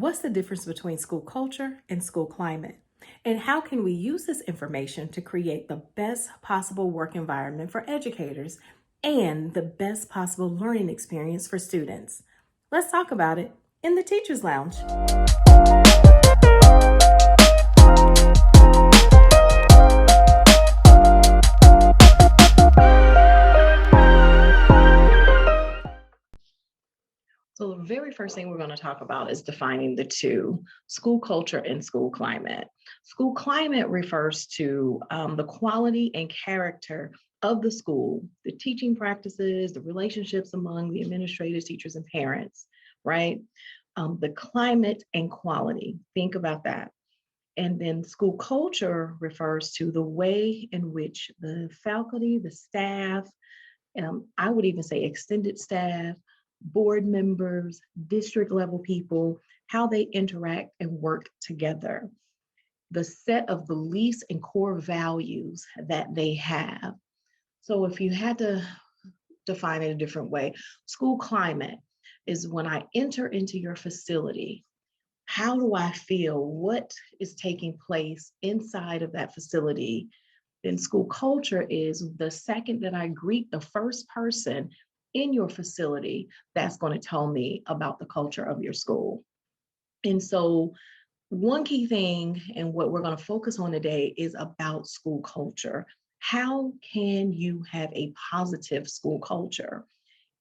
What's the difference between school culture and school climate? And how can we use this information to create the best possible work environment for educators and the best possible learning experience for students? Let's talk about it in the Teacher's Lounge. So the very first thing we're going to talk about is defining the two, school culture and school climate. School climate refers to the quality and character of the school, the teaching practices, the relationships among the administrators, teachers, and parents, right? The climate and quality, think about that. And then school culture refers to the way in which the faculty, the staff, I would even say extended staff, board members, district level people, how they interact and work together, the set of beliefs and core values that they have. So if you had to define it a different way, school climate is when I enter into your facility. How do I feel? What is taking place inside of that facility? Then school culture is the second that I greet the first person in your facility, that's going to tell me about the culture of your school. And so one key thing and what we're going to focus on today is about school culture. How can you have a positive school culture?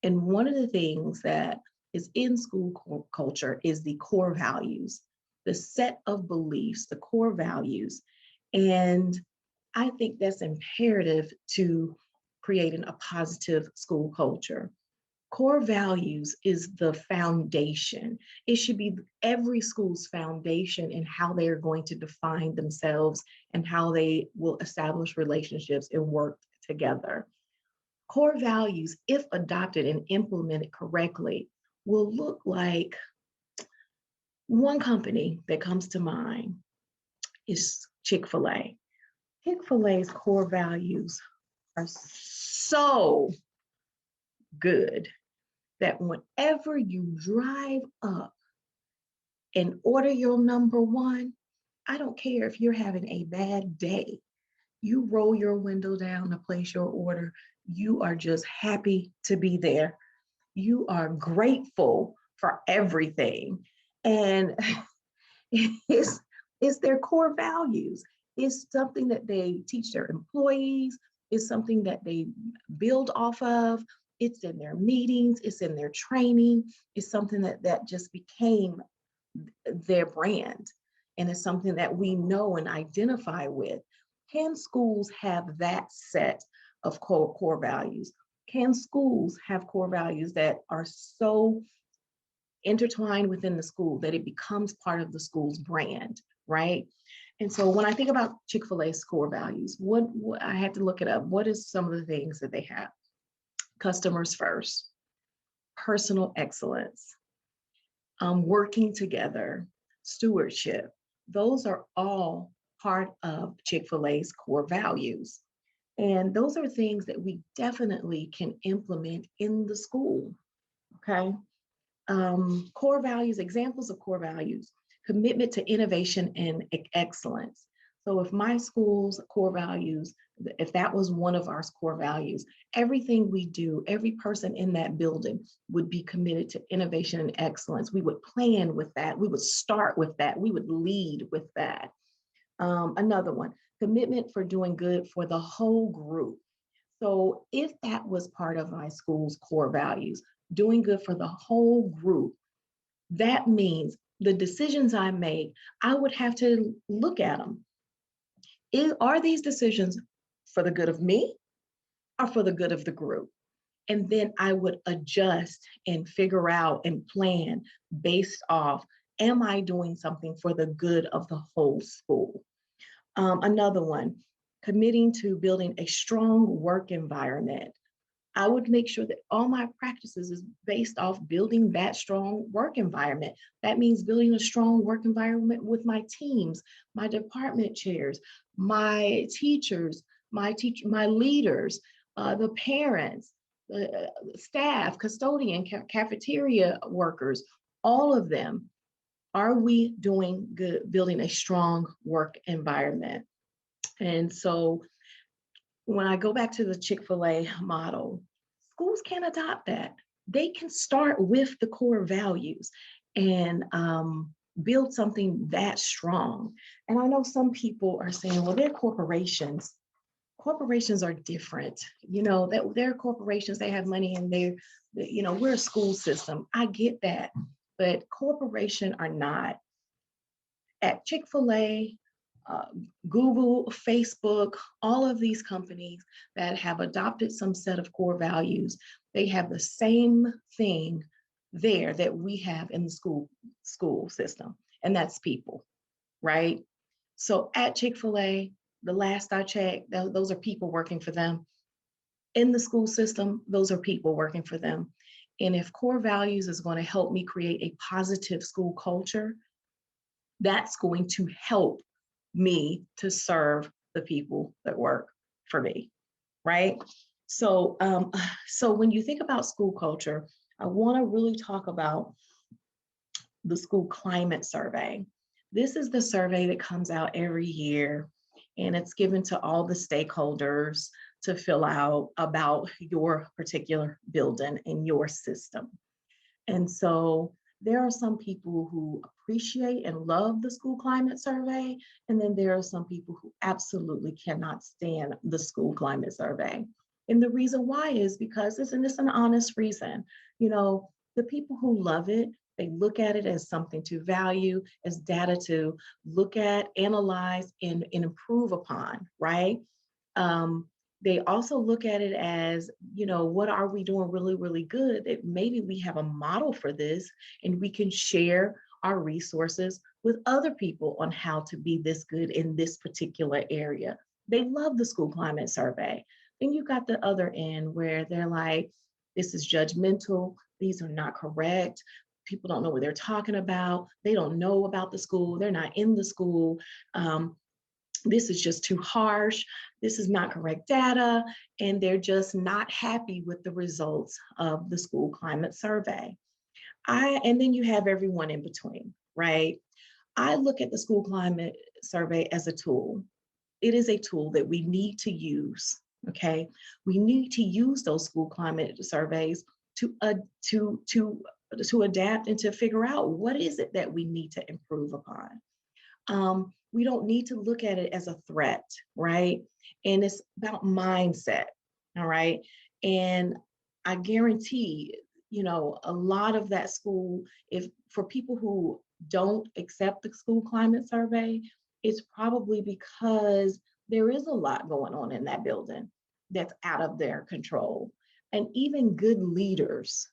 And one of the things that is in school culture is the core values, the set of beliefs, the core values. And I think that's imperative to creating a positive school culture. Core values is the foundation. It should be every school's foundation in how they are going to define themselves and how they will establish relationships and work together. Core values, if adopted and implemented correctly, will look like one company that comes to mind is Chick-fil-A. Chick-fil-A's core values are so good that whenever you drive up and order your number one, I don't care if you're having a bad day, you roll your window down to place your order, you are just happy to be there. You are grateful for everything. And it's, it's their core values. It's something that they teach their employees. It's something that they build off of. It's in their meetings. It's in their training. It's something that just became their brand. And it's something that we know and identify with. Can schools have that set of core values? Can schools have core values that are so intertwined within the school that it becomes part of the school's brand, right? And so when I think about Chick-fil-A's core values, what I had to look it up. What is some of the things that they have? Customers first, personal excellence, working together, stewardship. Those are all part of Chick-fil-A's core values. And those are things that we definitely can implement in the school, okay? Core values, examples of core values, commitment to innovation and excellence. So if my school's core values, if that was one of our core values, everything we do, every person in that building would be committed to innovation and excellence. We would plan with that. We would start with that. We would lead with that. Another one, commitment for doing good for the whole group. So if that was part of my school's core values, doing good for the whole group, that means the decisions I make, I would have to look at them. Are these decisions for the good of me or for the good of the group? And then I would adjust and figure out and plan based off, am I doing something for the good of the whole school? Another one, committing to building a strong work environment. I would make sure that all my practices is based off building that strong work environment. That means building a strong work environment with my teams, my department chairs, my teachers, my leaders, the parents, staff, custodian, cafeteria workers, all of them. Are we doing good, building a strong work environment? And so when I go back to the Chick-fil-A model, schools can adopt that. They can start with the core values and build something that strong. And I know some people are saying, well, they're corporations. Corporations are different. You know, that they're corporations, they have money and we're a school system. I get that. But corporations are not. At Chick-fil-A, uh, Google, Facebook, all of these companies that have adopted some set of core values, they have the same thing there that we have in the school system, and that's people, right? So at Chick-fil-A, the last I checked, those are people working for them. In the school system, those are people working for them. And if core values is going to help me create a positive school culture, that's going to help me to serve the people that work for me, right? So, so when you think about school culture, I want to really talk about the school climate survey. This is the survey that comes out every year, and it's given to all the stakeholders to fill out about your particular building and your system. And so there are some people who appreciate and love the school climate survey, and then there are some people who absolutely cannot stand the school climate survey. And the reason why is because it's an honest reason. You know, the people who love it, they look at it as something to value, as data to look at, analyze, and improve upon, right? Um, they also look at it as, what are we doing really, really good? That maybe we have a model for this and we can share our resources with other people on how to be this good in this particular area. They love the school climate survey. Then you got the other end where they're like, this is judgmental. These are not correct. People don't know what they're talking about. They don't know about the school. They're not in the school. This is just too harsh. This is not correct data. And they're just not happy with the results of the school climate survey. And then you have everyone in between, right? I look at the school climate survey as a tool. It is a tool that we need to use. Okay, we need to use those school climate surveys to adapt and to figure out what is it that we need to improve upon. We don't need to look at it as a threat, right? And it's about mindset, all right? And I guarantee, a lot of that school, if for people who don't accept the school climate survey, it's probably because there is a lot going on in that building that's out of their control. And even good leaders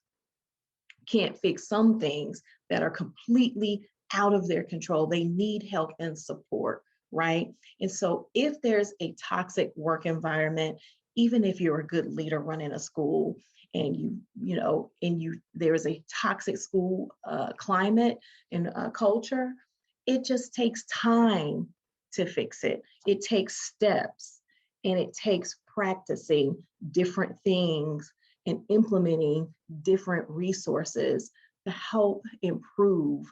can't fix some things that are completely out of their control. They need help and support, right? And so if there's a toxic work environment, even if you're a good leader running a school and there's a toxic school climate and culture, it just takes time to fix it. It takes steps and it takes practicing different things and implementing different resources to help improve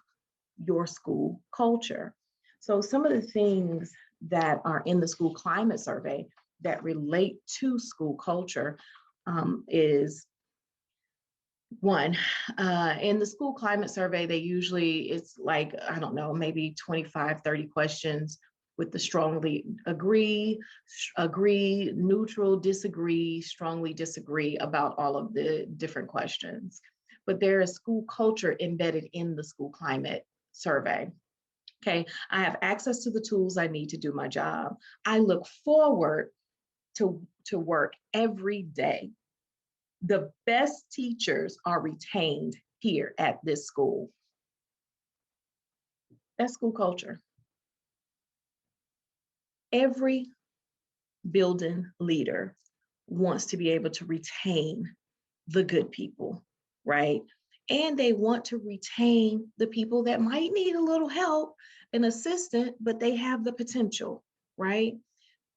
your school culture. So some of the things that are in the school climate survey that relate to school culture is one, in the school climate survey, it's like, I don't know, maybe 25, 30 questions with the strongly agree, neutral, disagree, strongly disagree about all of the different questions. But there is school culture embedded in the school climate survey. Okay, I have access to the tools I need to do my job. I look forward to work every day. The best teachers are retained here at this school. That's school culture. Every building leader wants to be able to retain the good people, right? And they want to retain the people that might need a little help and assistance, but they have the potential, right?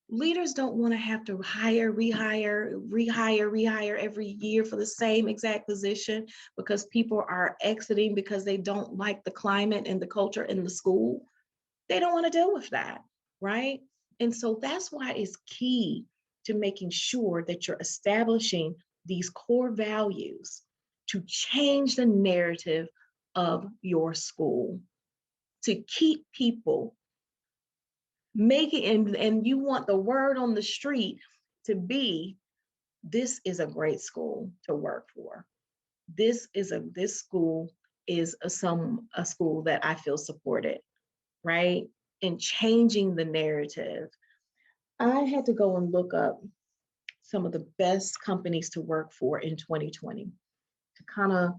Leaders don't want to have to rehire every year for the same exact position because people are exiting because they don't like the climate and the culture in the school. They don't want to deal with that, right? And so that's why it's key to making sure that you're establishing these core values to change the narrative of your school, to keep people making, and you want the word on the street to be, this is a great school to work for. This school is a school that I feel supported, right? And changing the narrative. I had to go and look up some of the best companies to work for in 2020 to kind of,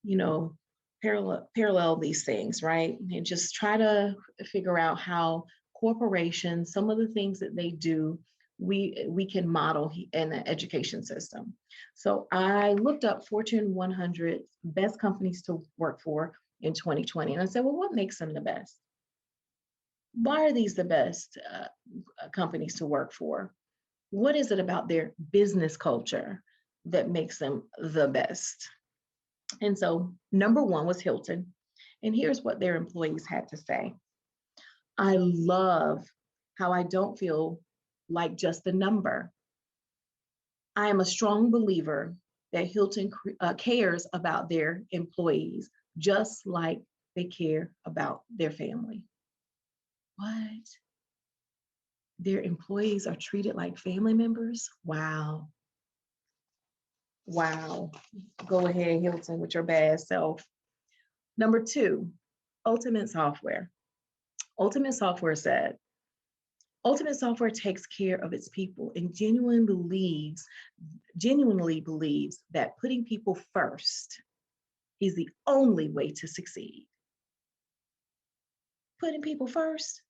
you know, parallel these things, right? And just try to figure out how corporations, some of the things that they do, we can model in the education system. So I looked up Fortune 100 best companies to work for in 2020, and I said, well, what makes them the best? Why are these the best companies to work for? What is it about their business culture that makes them the best? And so, number one was Hilton. And here's what their employees had to say: I love how I don't feel like just a number. I am a strong believer that Hilton cares about their employees just like they care about their family. What? Their employees are treated like family members? Wow. Wow. Go ahead, Hilton, with your bad self. Number two, Ultimate Software. Ultimate Software said, Ultimate Software takes care of its people and genuinely believes that putting people first is the only way to succeed. Putting people first?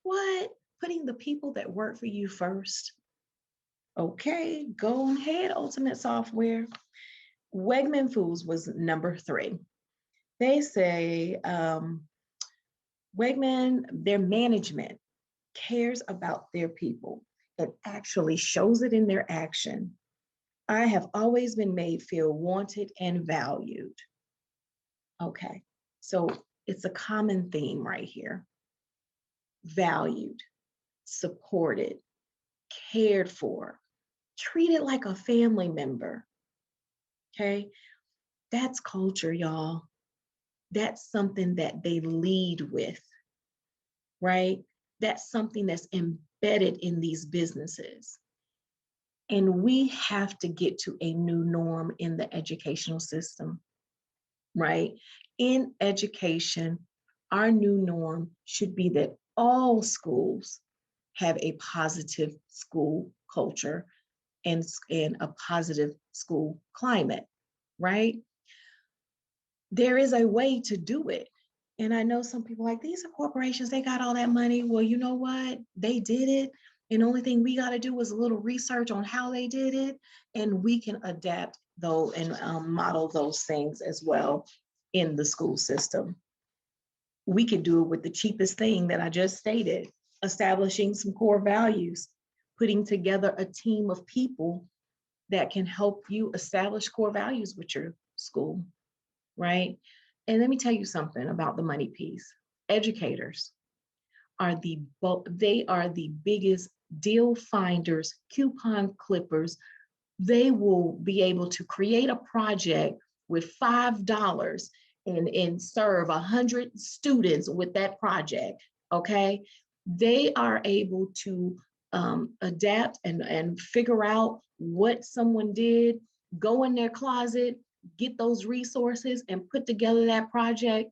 What? Putting the people that work for you first? Okay, go ahead, Ultimate Software. Wegman Foods was number three. They say Wegman, their management cares about their people and actually shows it in their action. I have always been made feel wanted and valued. Okay, so it's a common theme right here: valued, supported, cared for, treated like a family member. Okay, that's culture, y'all. That's something that they lead with, right? That's something that's embedded in these businesses. And we have to get to a new norm in the educational system, right? In education, our new norm should be that all schools have a positive school culture and a positive school climate, right? There is a way to do it. And I know some people like, these are corporations, they got all that money. Well, you know what? They did it. And the only thing we got to do is a little research on how they did it. And we can adapt though and model those things as well in the school system. We could do it with the cheapest thing that I just stated: establishing some core values, putting together a team of people that can help you establish core values with your school, right? And let me tell you something about the money piece. Educators are they are the biggest deal finders, coupon clippers. They will be able to create a project with $5 and serve 100 students with that project. Okay, they are able to adapt and figure out what someone did, go in their closet, get those resources and put together that project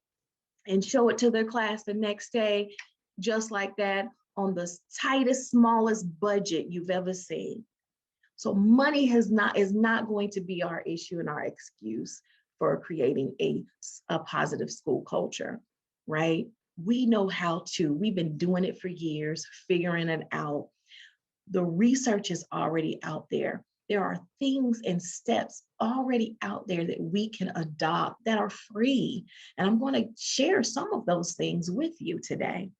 and show it to their class the next day, just like that, on the tightest, smallest budget you've ever seen. So money is not going to be our issue and our excuse for creating a positive school culture, right? We know how to. We've been doing it for years, figuring it out. The research is already out there. There are things and steps already out there that we can adopt that are free. And I'm going to share some of those things with you today.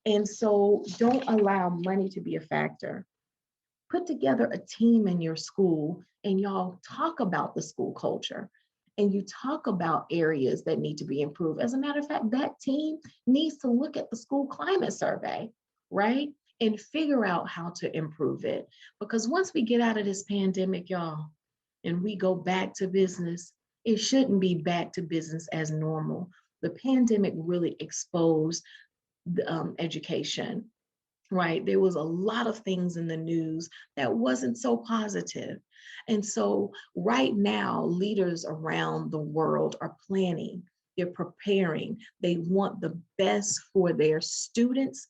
And so don't allow money to be a factor. Put together a team in your school and y'all talk about the school culture and you talk about areas that need to be improved. As a matter of fact, that team needs to look at the school climate survey, right? And figure out how to improve it. Because once we get out of this pandemic, y'all, and we go back to business, it shouldn't be back to business as normal. The pandemic really exposed the, education, right? There was a lot of things in the news that wasn't so positive. And so right now, leaders around the world are planning, they're preparing, they want the best for their students,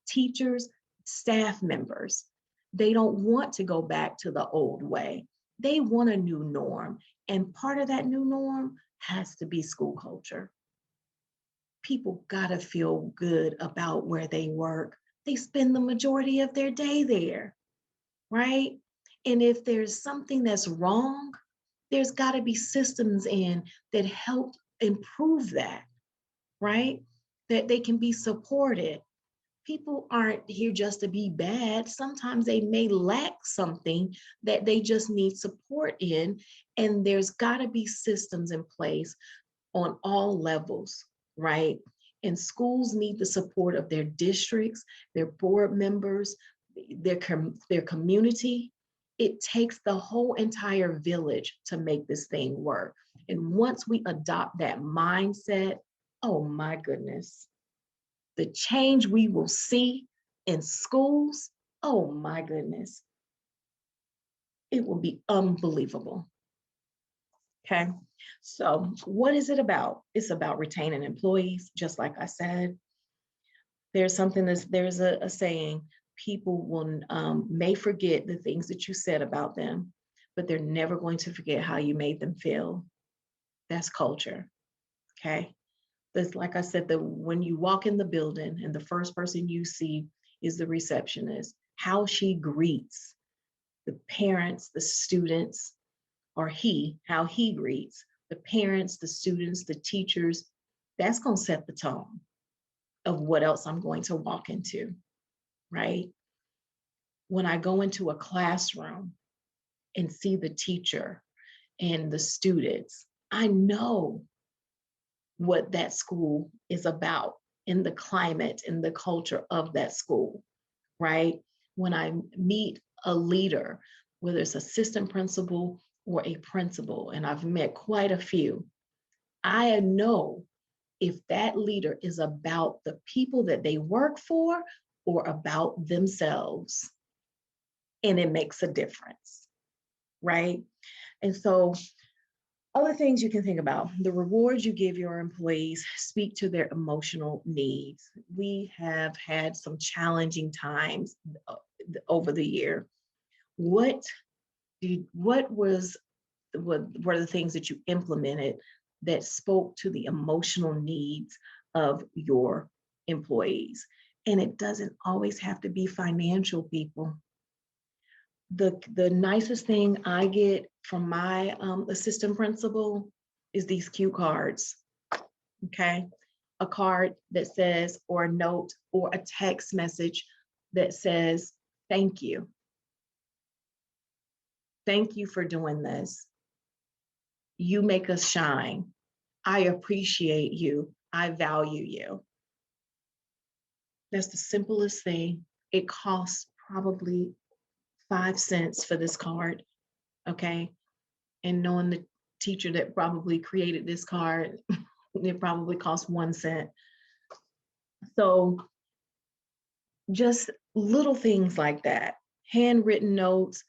teachers, staff members. They don't want to go back to the old way. They want a new norm. And part of that new norm has to be school culture. People gotta feel good about where they work. They spend the majority of their day there, right? And if there's something that's wrong, there's gotta be systems in that help improve that, right? That they can be supported. People aren't here just to be bad. Sometimes they may lack something that they just need support in. And there's gotta be systems in place on all levels, right? And schools need the support of their districts, their board members, their community. It takes the whole entire village to make this thing work. And once we adopt that mindset, oh my goodness, the change we will see in schools, oh my goodness, it will be unbelievable. Okay. So, what is it about? It's about retaining employees, just like I said. There's a saying, people will may forget the things that you said about them, but they're never going to forget how you made them feel. That's culture. Okay. That's like I said, when you walk in the building and the first person you see is the receptionist, how she greets the parents, the students, or how he greets the parents, the students, the teachers, that's going to set the tone of what else I'm going to walk into, right? When I go into a classroom and see the teacher and the students, I know what that school is about in the climate and the culture of that school, right? When I meet a leader, whether it's assistant principal or a principal, and I've met quite a few, I know if that leader is about the people that they work for or about themselves. And it makes a difference, right? And so, other things you can think about, the rewards you give your employees speak to their emotional needs. We have had some challenging times over the year. What were the things that you implemented that spoke to the emotional needs of your employees? And it doesn't always have to be financial, people. The nicest thing I get from my assistant principal is these cue cards. Okay, a card that says, or a note, or a text message that says, "Thank you. Thank you for doing this. You make us shine. I appreciate you. I value you." That's the simplest thing. It costs probably 5 cents for this card. Okay. And knowing the teacher that probably created this card, it probably cost 1 cent. So just little things like that, handwritten notes,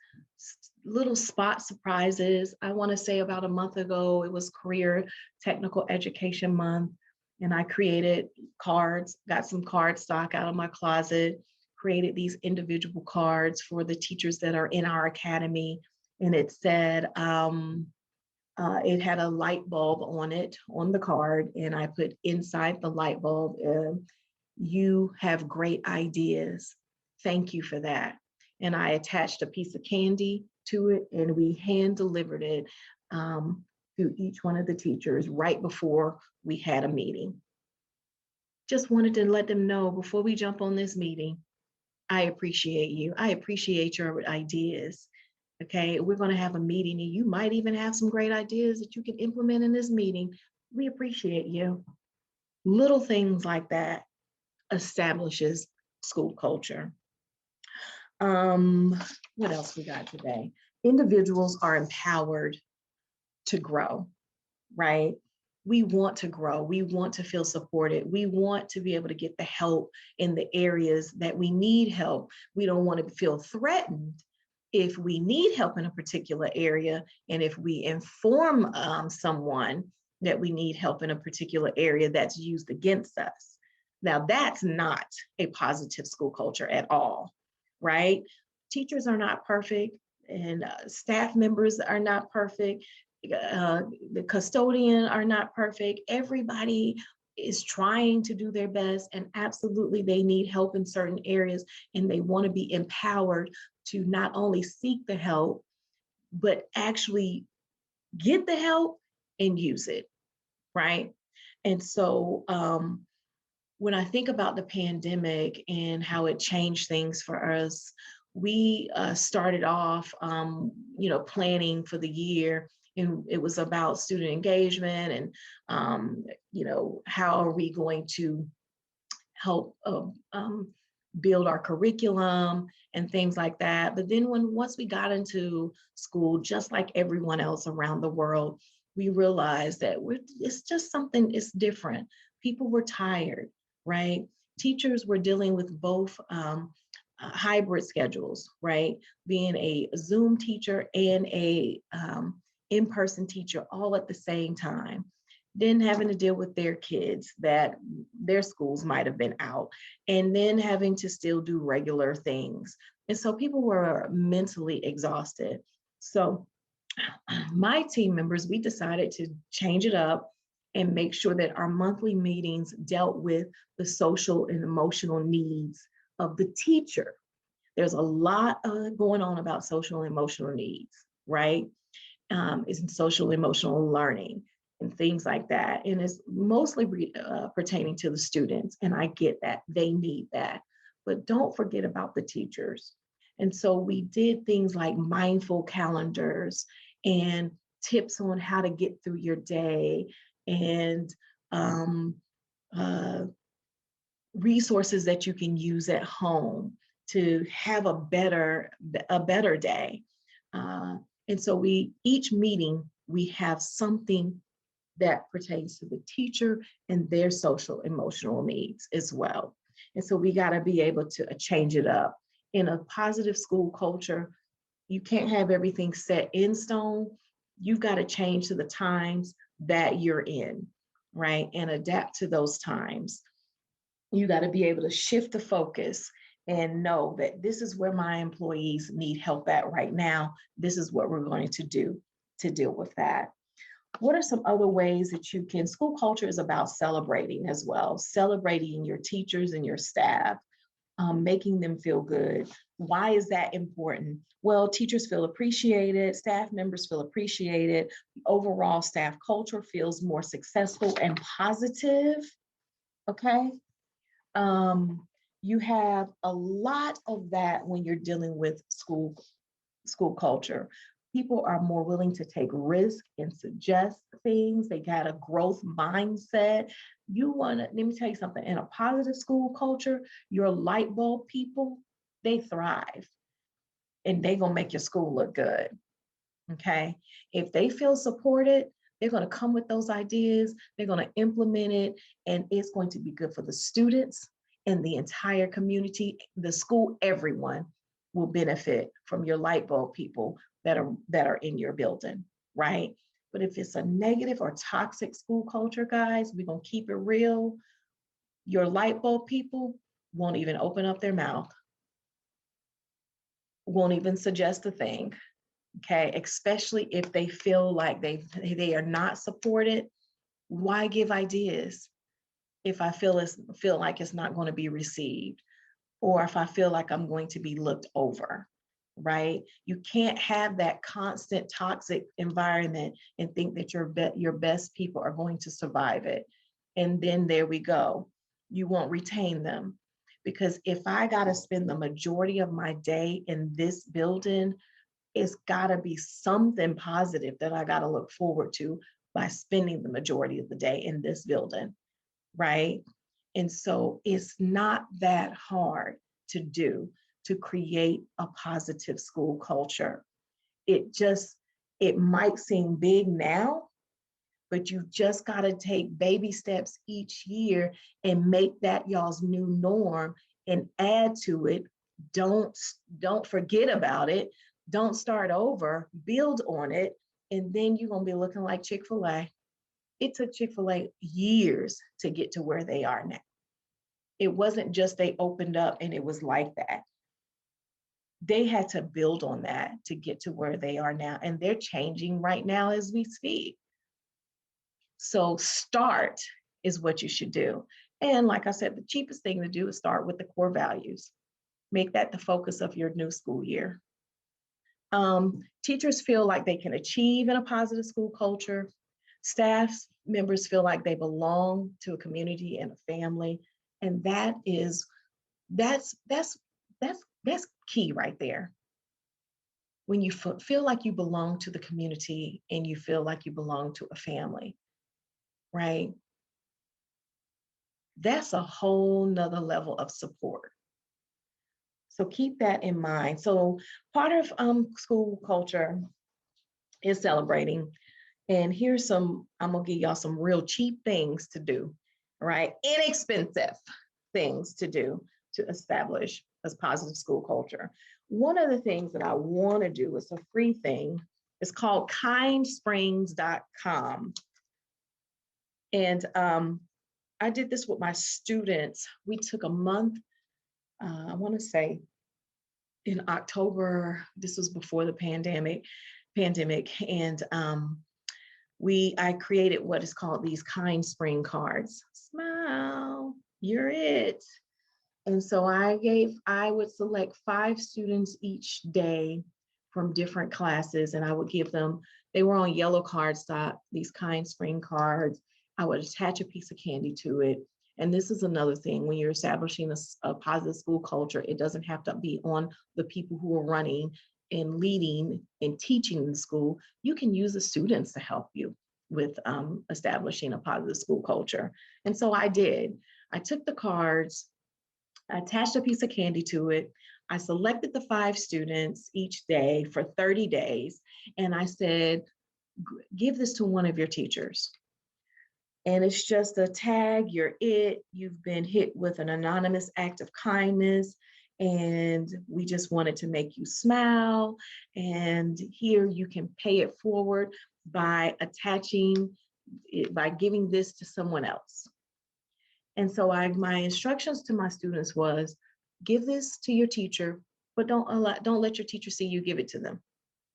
little spot surprises. I want to say about a month ago, it was Career Technical Education Month, and I created cards, got some card stock out of my closet, created these individual cards for the teachers that are in our academy. And it said, it had a light bulb on it, on the card, and I put inside the light bulb, "You have great ideas. Thank you for that." And I attached a piece of candy to it, and we hand delivered it to each one of the teachers right before we had a meeting. Just wanted to let them know before we jump on this meeting, I appreciate you. I appreciate your ideas. Okay, we're going to have a meeting and you might even have some great ideas that you can implement in this meeting. We appreciate you. Little things like that establishes school culture. Um, what else we got today? Individuals are empowered to grow, right? We want to grow. We want to feel supported. We want to be able to get the help in the areas that we need help. We don't want to feel threatened if we need help in a particular area. And if we inform someone that we need help in a particular area, that's used against us. Now, that's not a positive school culture at all, right? Teachers are not perfect, and staff members are not perfect. The custodian are not perfect. Everybody is trying to do their best, and absolutely they need help in certain areas, and they want to be empowered to not only seek the help, but actually get the help and use it, right? And so when I think about the pandemic and how it changed things for us, we started off, planning for the year, and it was about student engagement and, how are we going to help build our curriculum and things like that. But then once we got into school, just like everyone else around the world, we realized that it's just something, it's different. People were tired, right? Teachers were dealing with both hybrid schedules, right? Being a Zoom teacher and a in-person teacher all at the same time. Then having to deal with their kids that their schools might have been out, and then having to still do regular things. And so people were mentally exhausted. So my team members, we decided to change it up and make sure that our monthly meetings dealt with the social and emotional needs of the teacher. There's a lot going on about social and emotional needs, right? It's social emotional learning and things like that. And it's mostly pertaining to the students. And I get that, they need that. But don't forget about the teachers. And so we did things like mindful calendars and tips on how to get through your day, and uh, resources that you can use at home to have a better day. And so each meeting, we have something that pertains to the teacher and their social emotional needs as well. And so we got to be able to change it up. In a positive school culture, you can't have everything set in stone. You've got to change to the times that you're in, right? And adapt to those times. You got to be able to shift the focus and know that this is where my employees need help at right now. This is what we're going to do to deal with that. What are some other ways that you can? School culture is about celebrating as well, celebrating your teachers and your staff, making them feel good. Why is that important? Well, teachers feel appreciated, staff members feel appreciated, the overall staff culture feels more successful and positive, okay? You have a lot of that when you're dealing with school culture. People are more willing to take risks and suggest things. They got a growth mindset. Let me tell you something, in a positive school culture, your light bulb people, they thrive, and they gonna make your school look good, okay? If they feel supported, they're gonna come with those ideas, they're gonna implement it, and it's going to be good for the students and the entire community, the school. Everyone will benefit from your light bulb people that are in your building, right? But if it's a negative or toxic school culture, guys, we're gonna keep it real. Your light bulb people won't even open up their mouth, won't even suggest a thing, okay? Especially if they feel like they are not supported. Why give ideas if I feel like it's not going to be received, or if I feel like I'm going to be looked over, right? You can't have that constant toxic environment and think that your best people are going to survive it. And then there we go. you won't retain them. Because if I got to spend the majority of my day in this building, it's got to be something positive that I got to look forward to by spending the majority of the day in this building, right? And so it's not that hard to do to create a positive school culture. It just, it might seem big now, but you just got to take baby steps each year and make that y'all's new norm and add to it. Don't forget about it. Don't start over, build on it, and then you're going to be looking like Chick-fil-A. It took Chick-fil-A years to get to where they are now. It wasn't just they opened up and it was like that. They had to build on that to get to where they are now, and they're changing right now as we speak. So start is what you should do. And like I said, the cheapest thing to do is start with the core values. Make that the focus of your new school year. Teachers feel like they can achieve in a positive school culture. Staff members feel like they belong to a community and a family. And that's key right there. When you feel like you belong to the community and you feel like you belong to a family, right? That's a whole nother level of support. So keep that in mind. So part of school culture is celebrating. And here's some, I'm gonna give y'all some real cheap things to do, right? Inexpensive things to do to establish a positive school culture. One of the things that I wanna do is a free thing. It's called kindsprings.com. And I did this with my students. We took a month, I wanna say in October, this was before the pandemic, and I created what is called these kind spring cards. Smile, you're it. And so I would select 5 students each day from different classes, and I would give them, they were on yellow cardstock, these kind spring cards. I would attach a piece of candy to it. And this is another thing, when you're establishing a positive school culture, it doesn't have to be on the people who are running and leading and teaching in the school. You can use the students to help you with establishing a positive school culture. And so I did. I took the cards, I attached a piece of candy to it. I selected the 5 students each day for 30 days. And I said, give this to one of your teachers. And it's just a tag, you're it, you've been hit with an anonymous act of kindness, and we just wanted to make you smile. And here you can pay it forward by attaching it, by giving this to someone else. And so my instructions to my students was, give this to your teacher, but don't let your teacher see you give it to them,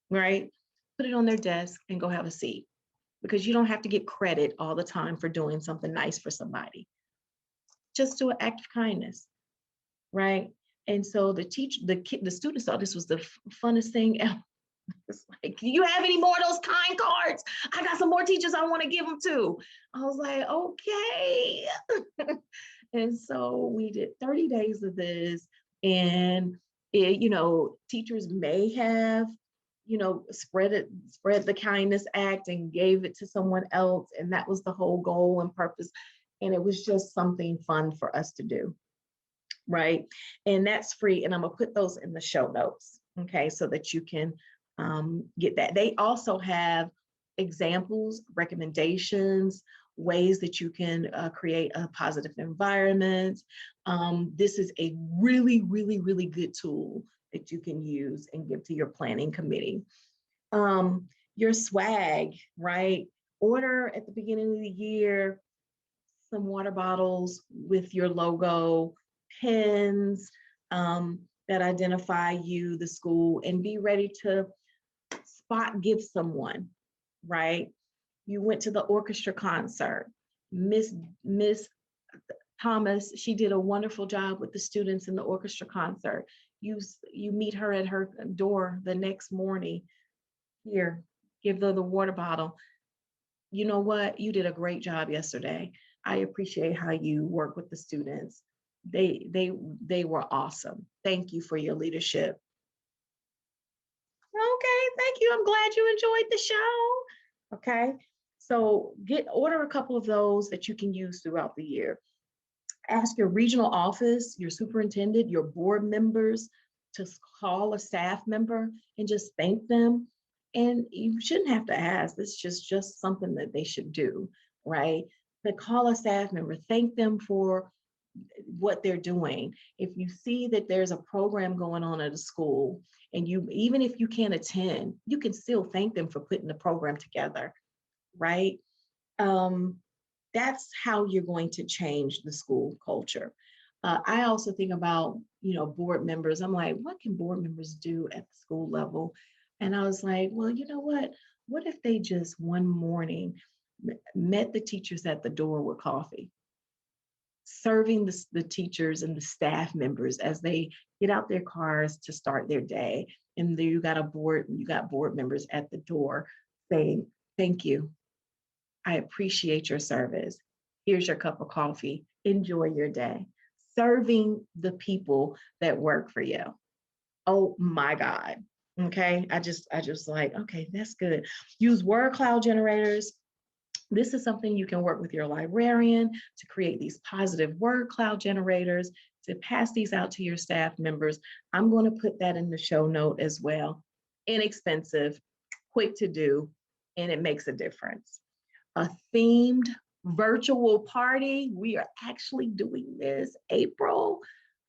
right? Put it on their desk and go have a seat, because you don't have to get credit all the time for doing something nice for somebody. Just do an act of kindness, right? And so the students thought this was the funnest thing ever. It's like, do you have any more of those kind cards? I got some more teachers I want to give them to. I was like, okay. And so we did 30 days of this, and teachers may have, spread the kindness act and gave it to someone else. And that was the whole goal and purpose. And it was just something fun for us to do, right? And that's free. And I'm gonna put those in the show notes, okay, so that you can get that. They also have examples, recommendations, ways that you can create a positive environment. This is a really, really, really good tool that you can use and give to your planning committee. Your swag, right? Order at the beginning of the year some water bottles with your logo, pens that identify you, the school, and be ready to spot give someone, right? You went to the orchestra concert. Miss Thomas, she did a wonderful job with the students in the orchestra concert. You meet her at her door the next morning. Here, give her the water bottle. You know what? You did a great job yesterday. I appreciate how you work with the students. They were awesome. Thank you for your leadership. Okay, thank you. I'm glad you enjoyed the show. Okay. So order a couple of those that you can use throughout the year. Ask your regional office, your superintendent, your board members to call a staff member and just thank them. And you shouldn't have to ask. This is just something that they should do, right? But call a staff member, thank them for what they're doing. If you see that there's a program going on at a school, and you, even if you can't attend, you can still thank them for putting the program together, right? That's how you're going to change the school culture. I also think about, board members. I'm like, what can board members do at the school level? And I was like, well, you know what? What if they just one morning met the teachers at the door with coffee, serving the teachers and the staff members as they get out their cars to start their day. And then you got board members at the door saying, thank you. I appreciate your service. Here's your cup of coffee. Enjoy your day. Serving the people that work for you. Oh my God. Okay. I just like, okay, that's good. Use word cloud generators. This is something you can work with your librarian to create these positive word cloud generators, to pass these out to your staff members. I'm going to put that in the show note as well. Inexpensive, quick to do, and it makes a difference. A themed virtual party. We are actually doing this April.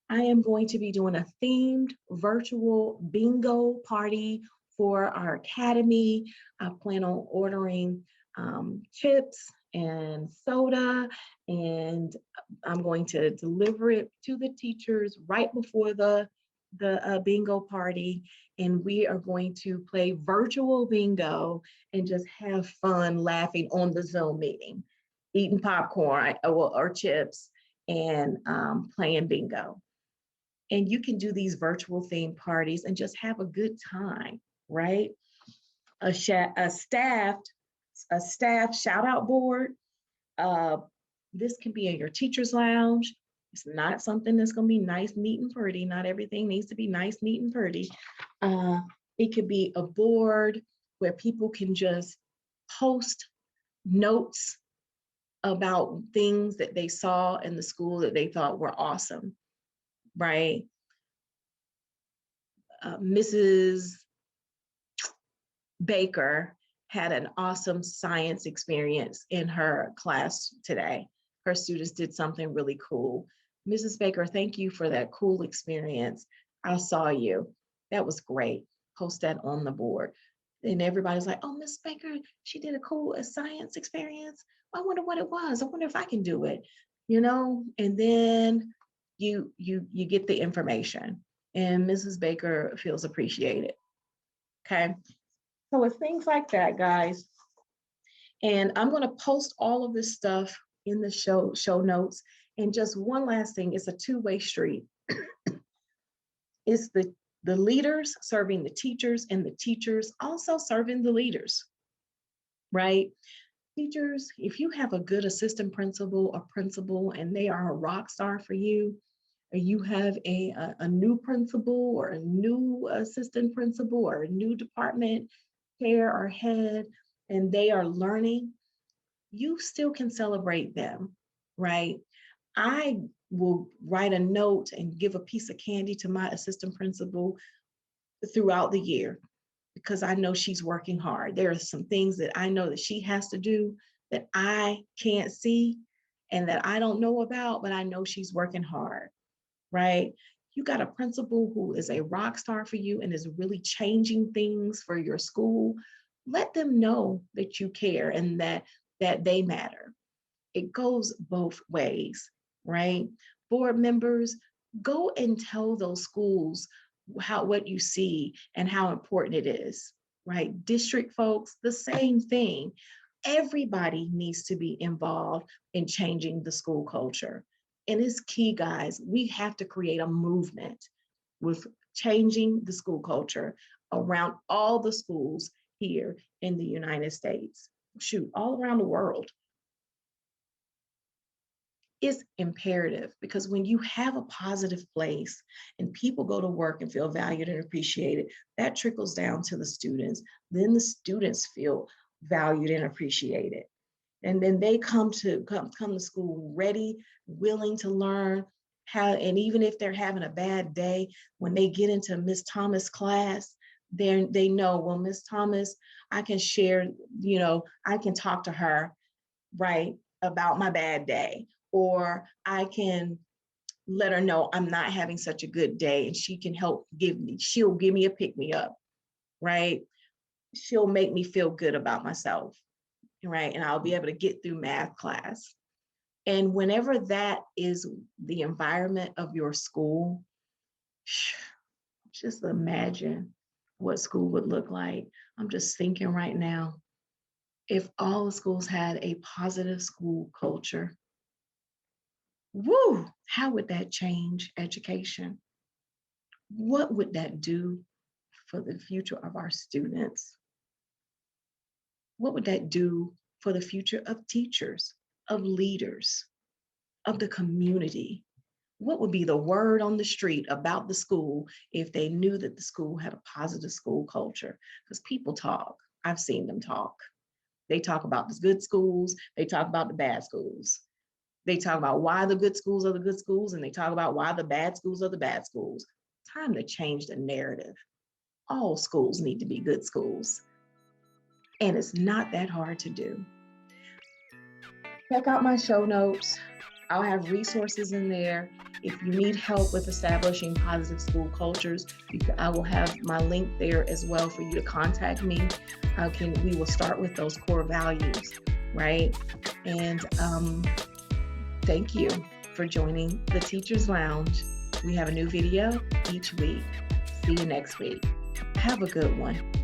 I am going to be doing a themed virtual bingo party for our academy. I plan on ordering chips and soda, and I'm going to deliver it to the teachers right before the bingo party. And we are going to play virtual bingo and just have fun laughing on the Zoom meeting, eating popcorn or chips, and playing bingo. And you can do these virtual theme parties and just have a good time, right? A staff shout out board. This can be in your teacher's lounge. It's not something that's going to be nice, neat, and pretty. Not everything needs to be nice, neat, and pretty. It could be a board where people can just post notes about things that they saw in the school that they thought were awesome, right? Mrs. Baker had an awesome science experience in her class today. Her students did something really cool. Mrs. Baker, thank you for that cool experience. I saw you. That was great. Post that on the board. And everybody's like, oh, Miss Baker, she did a cool science experience. I wonder what it was. I wonder if I can do it, and then you get the information, and Mrs. Baker feels appreciated. Okay. So it's things like that, guys. And I'm going to post all of this stuff in the show notes. And just one last thing, it's a two-way street. It's the leaders serving the teachers, and the teachers also serving the leaders, right? Teachers, if you have a good assistant principal or principal and they are a rock star for you, or you have a new principal or a new assistant principal or a new department chair or head, and they are learning, you still can celebrate them, right? I will write a note and give a piece of candy to my assistant principal throughout the year because I know she's working hard. There are some things that I know that she has to do that I can't see and that I don't know about, but I know she's working hard, right? You got a principal who is a rock star for you and is really changing things for your school. Let them know that you care and that they matter. It goes both ways, right? Board members, go and tell those schools what you see and how important it is, right? District folks, the same thing. Everybody needs to be involved in changing the school culture. And it's key, guys. We have to create a movement with changing the school culture around all the schools here in the United States. Shoot, all around the world. It's imperative, because when you have a positive place and people go to work and feel valued and appreciated, that trickles down to the students. Then the students feel valued and appreciated. And then they come to school ready, willing to learn how. And even if they're having a bad day, when they get into Miss Thomas class, they know, well, Miss Thomas, I can share, I can talk to her, right, about my bad day, or I can let her know I'm not having such a good day, and she'll give me a pick me up, right? She'll make me feel good about myself, right? And I'll be able to get through math class. And whenever that is the environment of your school, just imagine what school would look like. I'm just thinking right now, if all the schools had a positive school culture, woo, how would that change education? What would that do for the future of our students? What would that do for the future of teachers, of leaders, of the community? What would be the word on the street about the school if they knew that the school had a positive school culture? Because people talk. I've seen them talk. They talk about the good schools, they talk about the bad schools. They talk about why the good schools are the good schools, and they talk about why the bad schools are the bad schools. Time to change the narrative. All schools need to be good schools. And it's not that hard to do. Check out my show notes. I'll have resources in there. If you need help with establishing positive school cultures, I will have my link there as well for you to contact me. We will start with those core values, right? And thank you for joining the Teachers Lounge. We have a new video each week. See you next week. Have a good one.